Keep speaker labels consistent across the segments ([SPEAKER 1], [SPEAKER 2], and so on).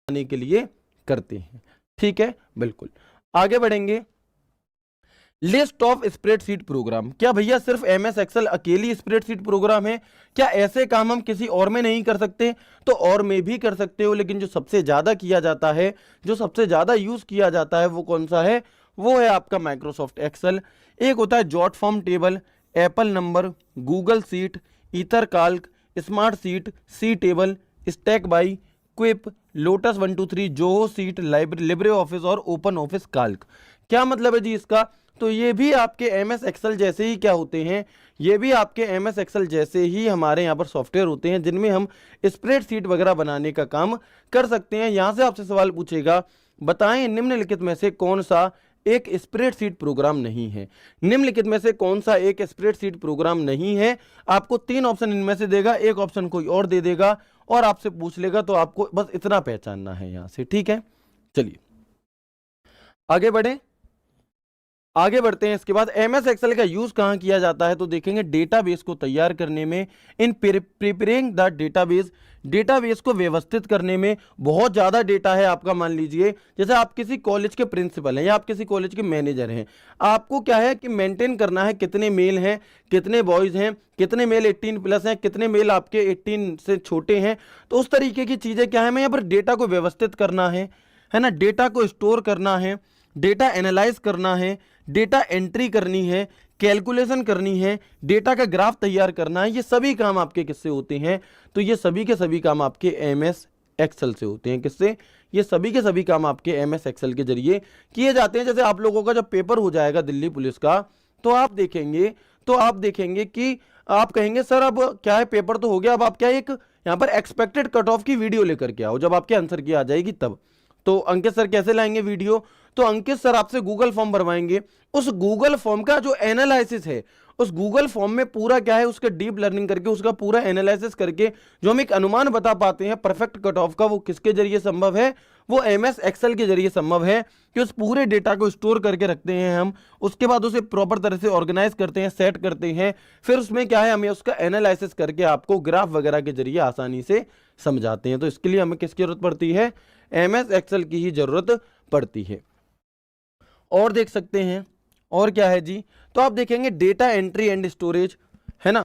[SPEAKER 1] बनाने के लिए करते हैं। ठीक है, बिल्कुल। आगे बढ़ेंगे। List of spreadsheet programme. क्या भैया सिर्फ एमएस एक्सेल अकेली स्प्रेडशीट प्रोग्राम है? क्या ऐसे काम हम किसी और में नहीं कर सकते? तो और में भी कर सकते हो, लेकिन जो सबसे ज्यादा किया जाता है, जो सबसे ज्यादा यूज किया जाता है, वो कौन सा है? वो है आपका माइक्रोसॉफ्ट एक्सेल। एक होता है Jot form table, Apple number, Google sheet, Ether calc, smart sheet, sea table, stack by, Quip, Lotus 123, Zoho sheet, Libre Office और ओपन ऑफिस काल्क। क्या मतलब है जी इसका? तो ये भी आपके एमएस एक्सेल जैसे ही क्या होते हैं, ये भी आपके एमएस एक्सेल जैसे ही हमारे यहाँ पर सॉफ्टवेयर होते हैं जिनमें हम स्प्रेडशीट वगैरह बनाने का काम कर सकते हैं। यहाँ से आपसे सवाल पूछेगा, बताएं निम्नलिखित में से कौन सा एक स्प्रेडशीट प्रोग्राम नहीं है? निम्नलिखित में से कौन सा एक स्प्रेडशीट प्रोग्राम नहीं है? आपको 3 ऑप्शन इनमें से देगा, एक ऑप्शन कोई और दे देगा और आपसे पूछ लेगा, तो आपको बस इतना पहचानना है यहां से। ठीक है, चलिए आगे बढ़े। आगे बढ़ते हैं। इसके बाद एमएस एक्सेल का यूज कहां किया जाता है? तो देखेंगे डेटाबेस को तैयार करने में, in preparing the database, database को व्यवस्थित करने में। बहुत ज्यादा डेटा है आपका, मान लीजिए जैसे आप किसी कॉलेज के प्रिंसिपल हैं या आप किसी कॉलेज के मैनेजर हैं, आपको क्या है कि मेंटेन करना है कितने मेल हैं, कितने बॉयज हैं, कितने मेल 18+ हैं, कितने मेल आपके 18 से छोटे हैं। तो उस तरीके की चीजें क्या है, मैं यहाँ पर डेटा को व्यवस्थित करना है ना, डेटा को स्टोर करना है, डेटा एनालाइज करना है, डेटा एंट्री करनी है, कैलकुलेशन करनी है, डेटा का ग्राफ तैयार करना है। ये सभी काम आपके किससे होते हैं? तो ये सभी के सभी काम आपके एमएस एक्सेल से होते हैं। किससे? ये सभी के सभी काम आपके एमएस एक्सेल के जरिए किए जाते हैं। जैसे आप लोगों का जब पेपर हो जाएगा दिल्ली पुलिस का, तो आप देखेंगे कि आप कहेंगे सर अब क्या है, पेपर तो हो गया, अब आप क्या एक यहाँ पर एक्सपेक्टेड कट ऑफ की वीडियो लेकर के आओ। जब आपके आंसर की आ जाएगी तब, तो अंकित सर कैसे लाएंगे वीडियो? तो अंकित सर आपसे गूगल फॉर्म भरवाएंगे। उस गूगल फॉर्म का जो एनालिसिस है, उस गूगल फॉर्म में पूरा क्या है, उसका डीप लर्निंग करके, उसका पूरा एनालिसिस करके जो हम एक अनुमान बता पाते हैं परफेक्ट कट ऑफ का, वो किसके जरिए संभव है? वो एमएस एक्सेल के जरिए संभव है कि उस पूरे डेटा को स्टोर करके रखते हैं हम, उसके बाद उसे प्रॉपर तरह से ऑर्गेनाइज करते हैं, सेट करते हैं, फिर उसमें क्या है, हमें उसका एनालिसिस करके आपको ग्राफ वगैरह के जरिए आसानी से समझाते हैं। तो इसके लिए हमें किसकी जरूरत पड़ती है? एमएस एक्सेल की ही जरूरत पड़ती है। और देख सकते हैं और क्या है जी, तो आप देखेंगे डेटा एंट्री एंड स्टोरेज, है ना,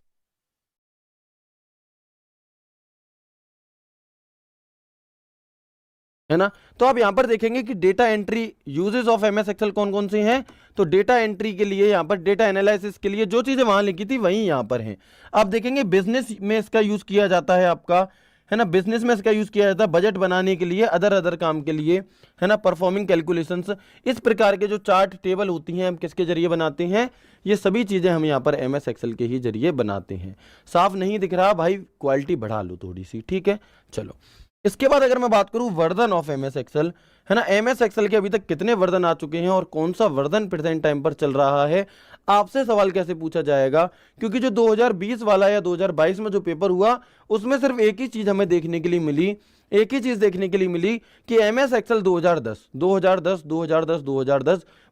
[SPEAKER 1] तो आप यहां पर देखेंगे कि data entry uses of MS Excel कौन कौन से हैं। तो डेटा एंट्री के लिए यहां पर, डेटा एनालिसिस के लिए जो चीजें वहां लिखी थी वही यहां पर हैं। आप देखेंगे बिजनेस में इसका यूज किया जाता है आपका, है ना, बिजनेस में इसका यूज किया जाता है बजट बनाने के लिए, अदर काम के लिए, है ना, परफॉर्मिंग कैलकुलेशंस। इस प्रकार के जो चार्ट टेबल होती हैं हम किसके जरिए बनाते हैं? ये सभी चीजें हम यहाँ पर एमएस एक्सेल के ही जरिए बनाते हैं। साफ नहीं दिख रहा भाई, क्वालिटी बढ़ा लो थोड़ी सी, ठीक है। चलो इसके बाद अगर मैं बात करूं वर्जन ऑफ एमएस एक्सेल, है ना, एमएस एक्सेल के अभी तक कितने वर्जन आ चुके हैं और कौन सा वर्जन प्रेजेंट टाइम पर चल रहा है, आपसे सवाल कैसे पूछा जाएगा? क्योंकि जो 2020 वाला या 2022 में जो पेपर हुआ, उसमें सिर्फ एक ही चीज हमें देखने के लिए मिली, एक ही चीज देखने के लिए मिली कि एमएस एक्सेल 2010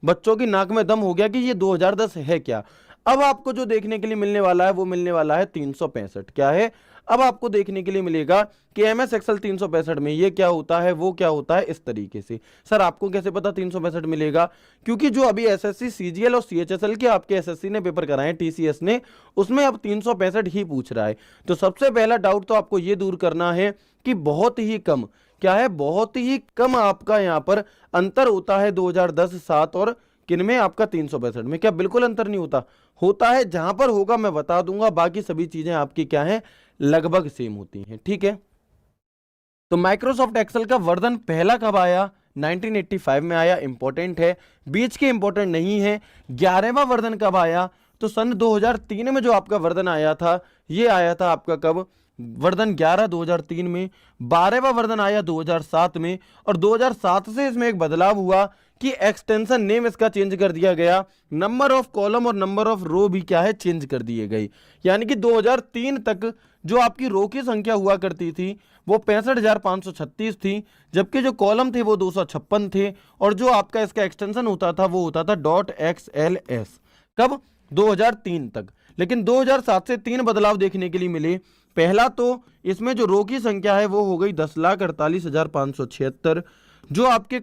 [SPEAKER 1] बच्चों की नाक में दम हो गया कि ये 2010 है क्या। अब आपको जो देखने के लिए मिलने वाला है वो मिलने वाला है 365। क्या है? अब आपको देखने के लिए मिलेगा कि एमएस एक्सेल 365 में ये क्या होता है, वो क्या होता है, इस तरीके से। सर आपको कैसे पता 365 मिलेगा? क्योंकि जो अभी एसएससी सीजीएल और सीएचएसएल के आपके एसएससी ने पेपर कराए, टीसीएस ने, उसमें अब 365 ही पूछ रहा है। तो सबसे पहला डाउट तो आपको ये दूर करना है कि बहुत ही कम, क्या है, बहुत ही कम आपका यहाँ पर अंतर होता है 2010 7 और किनमें, आपका 365 में। क्या बिल्कुल अंतर नहीं होता? होता है, जहां पर होगा मैं बता दूंगा, बाकी सभी चीजें आपकी क्या है, लगभग सेम होती हैं, ठीक है। तो माइक्रोसॉफ्ट एक्सेल का वर्जन पहला कब आया? 1985 में आया, इंपॉर्टेंट है, बीच के इंपॉर्टेंट नहीं है। 11वां वर्जन कब आया? तो सन 2003 में जो आपका वर्जन आया था, ये आया था आपका कब? वर्जन 11 2003 में। 12वां वर्जन आया 2007 में, और 2007 से इसमें एक बदलाव हुआ कि एक्सटेंशन नेम इसका चेंज कर दिया गया, नंबर ऑफ कॉलम और नंबर ऑफ रो भी क्या है, चेंज कर दिए गए। यानी कि 2003 तक जो आपकी रो की संख्या हुआ करती थी वो 65,536 थी, जबकि जो कॉलम थे वो 256 थे, और जो आपका इसका एक्सटेंशन होता था वो होता था .xls। कब? 2003 तक। लेकिन 2007 से 3 बदलाव देखने के लिए मिले। पहला तो इसमें जो रो की संख्या है वो हो गई 10,48,576, जो आपके